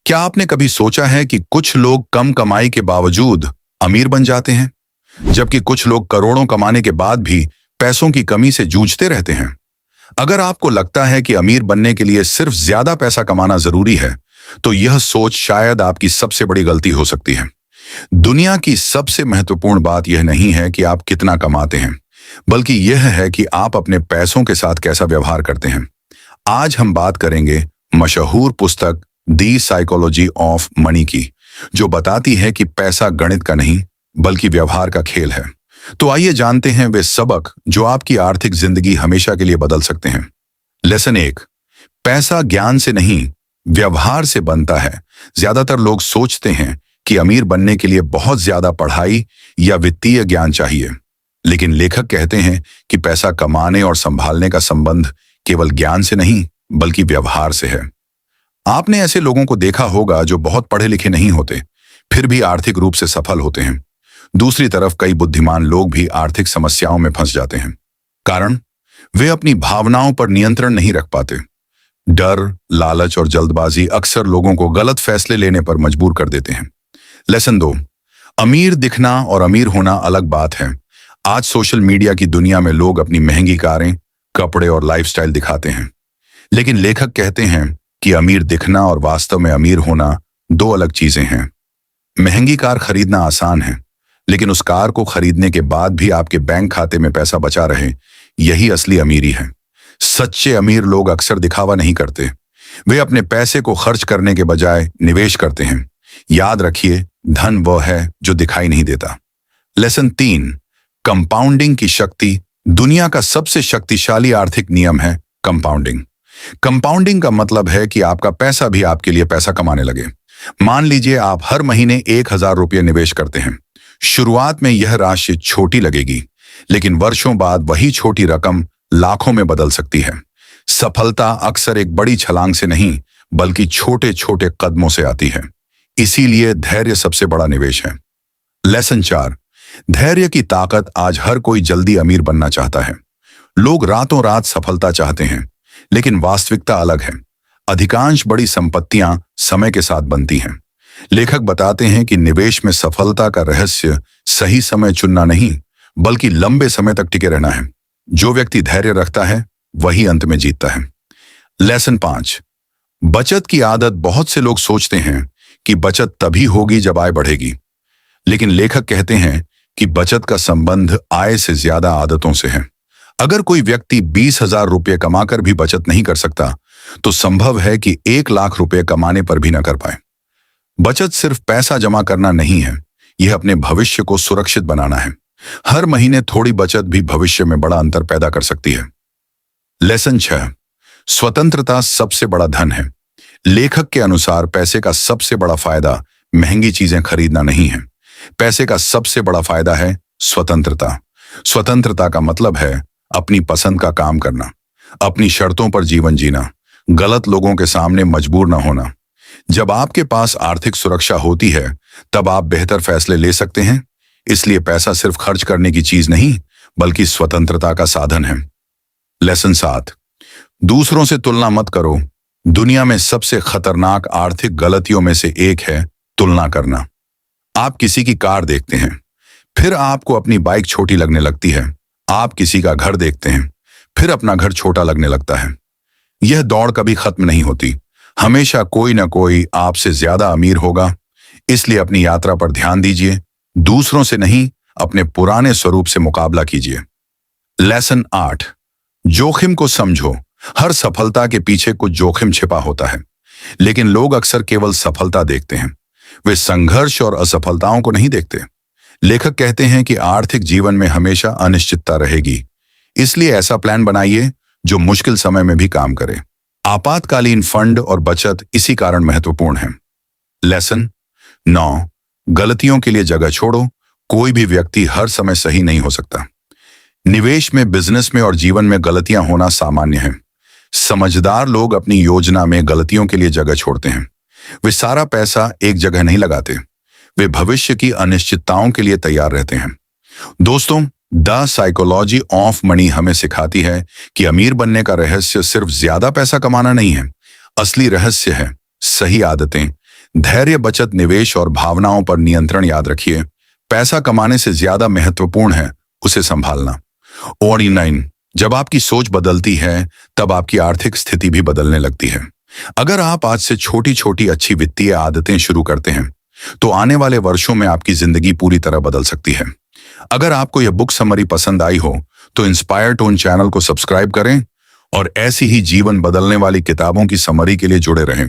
क्या आपने कभी सोचा है कि कुछ लोग कम कमाई के बावजूद अमीर बन जाते हैं, जबकि कुछ लोग करोड़ों कमाने के बाद भी पैसों की कमी से जूझते रहते हैं? अगर आपको लगता है कि अमीर बनने के लिए सिर्फ ज्यादा पैसा कमाना जरूरी है, तो यह सोच शायद आपकी सबसे बड़ी गलती हो सकती है। दुनिया की सबसे महत्वपूर्ण बात यह नहीं है कि आप कितना कमाते हैं, बल्कि यह है कि आप अपने पैसों के साथ कैसा व्यवहार करते हैं। आज हम बात करेंगे मशहूर पुस्तक दी साइकोलॉजी ऑफ मनी की, जो बताती है कि पैसा गणित का नहीं बल्कि व्यवहार का खेल है। तो आइए जानते हैं वे सबक जो आपकी आर्थिक जिंदगी हमेशा के लिए बदल सकते हैं। लेसन 1, पैसा ज्ञान से नहीं व्यवहार से बनता है। ज्यादातर लोग सोचते हैं कि अमीर बनने के लिए बहुत ज्यादा पढ़ाई या वित्तीय ज्ञान चाहिए, लेकिन लेखक कहते हैं कि पैसा कमाने और संभालने का संबंध केवल ज्ञान से नहीं बल्कि व्यवहार से है। आपने ऐसे लोगों को देखा होगा जो बहुत पढ़े लिखे नहीं होते, फिर भी आर्थिक रूप से सफल होते हैं। दूसरी तरफ कई बुद्धिमान लोग भी आर्थिक समस्याओं में फंस जाते हैं, कारण वे अपनी भावनाओं पर नियंत्रण नहीं रख पाते। डर, लालच और जल्दबाजी अक्सर लोगों को गलत फैसले लेने पर मजबूर कर देते हैं। लेसन 2, अमीर दिखना और अमीर होना अलग बात है। आज सोशल मीडिया की दुनिया में लोग अपनी महंगी कारें, कपड़े और लाइफस्टाइल दिखाते हैं, लेकिन लेखक कहते हैं कि अमीर दिखना और वास्तव में अमीर होना दो अलग चीजें हैं। महंगी कार खरीदना आसान है, लेकिन उस कार को खरीदने के बाद भी आपके बैंक खाते में पैसा बचा रहे, यही असली अमीरी है। सच्चे अमीर लोग अक्सर दिखावा नहीं करते, वे अपने पैसे को खर्च करने के बजाय निवेश करते हैं। याद रखिए, धन वह है जो दिखाई नहीं देता। लेसन 3, कंपाउंडिंग की शक्ति। दुनिया का सबसे शक्तिशाली आर्थिक नियम है कंपाउंडिंग। कंपाउंडिंग का मतलब है कि आपका पैसा भी आपके लिए पैसा कमाने लगे। मान लीजिए आप हर महीने 1000 रुपये निवेश करते हैं। शुरुआत में यह राशि छोटी लगेगी, लेकिन वर्षों बाद वही छोटी रकम लाखों में बदल सकती है। सफलता अक्सर एक बड़ी छलांग से नहीं बल्कि छोटे छोटे कदमों से आती है। इसीलिए धैर्य सबसे बड़ा निवेश है। लेसन 4, धैर्य की ताकत। आज हर कोई जल्दी अमीर बनना चाहता है। लोग रातों रात सफलता चाहते हैं, लेकिन वास्तविकता अलग है। अधिकांश बड़ी संपत्तियां समय के साथ बनती हैं। लेखक बताते हैं कि निवेश में सफलता का रहस्य सही समय चुनना नहीं बल्कि लंबे समय तक टिके रहना है। जो व्यक्ति धैर्य रखता है वही अंत में जीतता है। लेसन 5, बचत की आदत। बहुत से लोग सोचते हैं कि बचत तभी होगी जब आय बढ़ेगी, लेकिन लेखक कहते हैं कि बचत का संबंध आय से ज्यादा आदतों से है। अगर कोई व्यक्ति 20,000 रुपये कमाकर भी बचत नहीं कर सकता, तो संभव है कि 1 लाख रुपये कमाने पर भी न कर पाए। बचत सिर्फ पैसा जमा करना नहीं है, यह अपने भविष्य को सुरक्षित बनाना है। हर महीने थोड़ी बचत भी भविष्य में बड़ा अंतर पैदा कर सकती है। लेसन 6, स्वतंत्रता सबसे बड़ा धन है। लेखक के अनुसार पैसे का सबसे बड़ा फायदा महंगी चीजें खरीदना नहीं है। पैसे का सबसे बड़ा फायदा है स्वतंत्रता। स्वतंत्रता का मतलब है अपनी पसंद का काम करना, अपनी शर्तों पर जीवन जीना, गलत लोगों के सामने मजबूर न होना। जब आपके पास आर्थिक सुरक्षा होती है, तब आप बेहतर फैसले ले सकते हैं। इसलिए पैसा सिर्फ खर्च करने की चीज नहीं बल्कि स्वतंत्रता का साधन है। लेसन 7, दूसरों से तुलना मत करो। दुनिया में सबसे खतरनाक आर्थिक गलतियों में से एक है तुलना करना। आप किसी की कार देखते हैं, फिर आपको अपनी बाइक छोटी लगने लगती है। आप किसी का घर देखते हैं, फिर अपना घर छोटा लगने लगता है। यह दौड़ कभी खत्म नहीं होती। हमेशा कोई ना कोई आपसे ज्यादा अमीर होगा। इसलिए अपनी यात्रा पर ध्यान दीजिए, दूसरों से नहीं अपने पुराने स्वरूप से मुकाबला कीजिए। लेसन 8, जोखिम को समझो। हर सफलता के पीछे कुछ जोखिम छिपा होता है, लेकिन लोग अक्सर केवल सफलता देखते हैं, वे संघर्ष और असफलताओं को नहीं देखते। लेखक कहते हैं कि आर्थिक जीवन में हमेशा अनिश्चितता रहेगी, इसलिए ऐसा प्लान बनाइए जो मुश्किल समय में भी काम करे। आपातकालीन फंड और बचत इसी कारण महत्वपूर्ण है। लेसन 9, गलतियों के लिए जगह छोड़ो। कोई भी व्यक्ति हर समय सही नहीं हो सकता। निवेश में, बिजनेस में और जीवन में गलतियां होना सामान्य है। समझदार लोग अपनी योजना में गलतियों के लिए जगह छोड़ते हैं। वे सारा पैसा एक जगह नहीं लगाते, वे भविष्य की अनिश्चितताओं के लिए तैयार रहते हैं। दोस्तों, द साइकोलॉजी ऑफ मनी हमें सिखाती है कि अमीर बनने का रहस्य सिर्फ ज्यादा पैसा कमाना नहीं है। असली रहस्य है सही आदतें, धैर्य, बचत, निवेश और भावनाओं पर नियंत्रण याद रखिए। पैसा कमाने से ज्यादा महत्वपूर्ण है उसे संभालना। और 9, जब आपकी सोच बदलती है तब आपकी आर्थिक स्थिति भी बदलने लगती है। अगर आप आज से छोटी छोटी अच्छी वित्तीय आदतें शुरू करते हैं तो आने वाले वर्षों में आपकी जिंदगी पूरी तरह बदल सकती है। अगर आपको यह बुक समरी पसंद आई हो तो इंस्पायर टोन चैनल को सब्सक्राइब करें और ऐसी ही जीवन बदलने वाली किताबों की समरी के लिए जुड़े रहें।